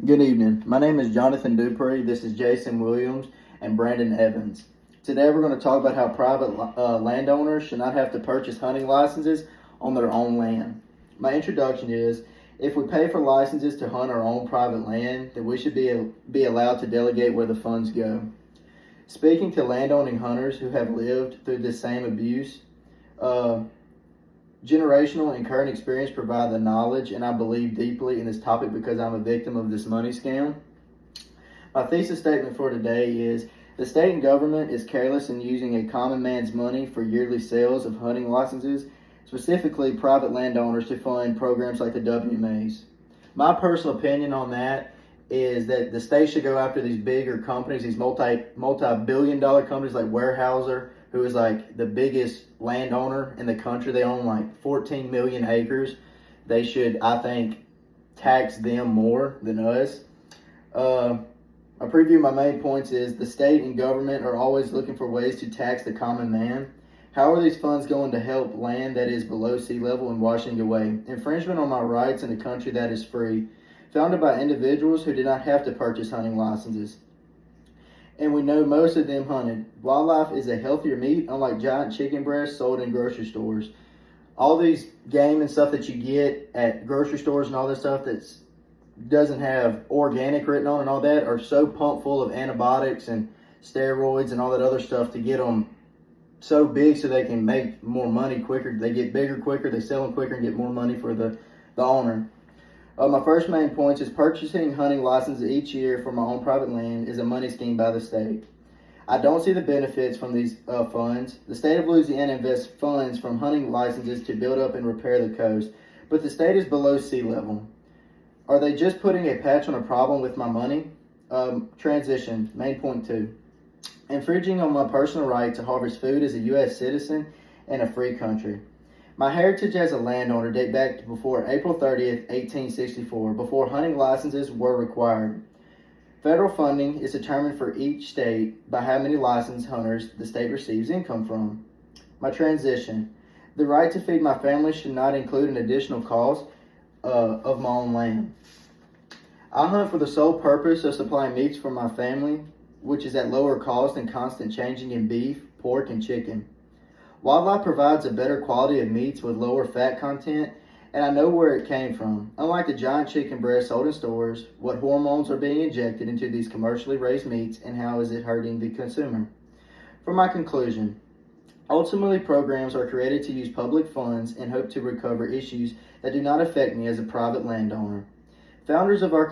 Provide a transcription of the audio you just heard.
Good evening. My name is Jonathan Dupree. This is Jason Williams and Brandon Evans. Today we're going to talk about how private landowners should not have to purchase hunting licenses on their own land. My introduction is, if we pay for licenses to hunt our own private land, then we should be allowed to delegate where the funds go. Speaking to landowning hunters who have lived through this same abuse, generational and current experience provide the knowledge, and I believe deeply in this topic because I'm a victim of this money scam. My thesis statement for today is, the state and government is careless in using a common man's money for yearly sales of hunting licenses, specifically private landowners, to fund programs like the WMAs. My personal opinion on that is that the state should go after these bigger companies, these multi-billion dollar companies like Weyerhaeuser, who is like the biggest landowner in the country. They own like 14 million acres. They should, I think, tax them more than us. A preview of my main points is, the state and government are always looking for ways to tax the common man. How are these funds going to help land that is below sea level and washing away? Infringement on my rights in a country that is free, founded by individuals who did not have to purchase hunting licenses. And we know most of them hunted. Wildlife is a healthier meat, unlike giant chicken breasts sold in grocery stores. All these game and stuff that you get at grocery stores and all this stuff that doesn't have organic written on and all that are so pumped full of antibiotics and steroids and all that other stuff to get them so big so they can make more money quicker. They get bigger quicker, they sell them quicker and get more money for the owner. My first main point is, purchasing hunting licenses each year for my own private land is a money scheme by the state. I don't see the benefits from these funds. The state of Louisiana invests funds from hunting licenses to build up and repair the coast, but the state is below sea level. Are they just putting a patch on a problem with my money? Transition, main point 2. Infringing on my personal right to harvest food as a U.S. citizen in a free country. My heritage as a landowner dates back to before April 30th, 1864, before hunting licenses were required. Federal funding is determined for each state by how many licensed hunters the state receives income from. My transition. The right to feed my family should not include an additional cost of my own land. I hunt for the sole purpose of supplying meats for my family, which is at lower cost than constant changing in beef, pork, and chicken. Wildlife provides a better quality of meats with lower fat content, and I know where it came from. Unlike the giant chicken breast sold in stores, what hormones are being injected into these commercially raised meats, and how is it hurting the consumer? For my conclusion, ultimately programs are created to use public funds and hope to recover issues that do not affect me as a private landowner. Founders of our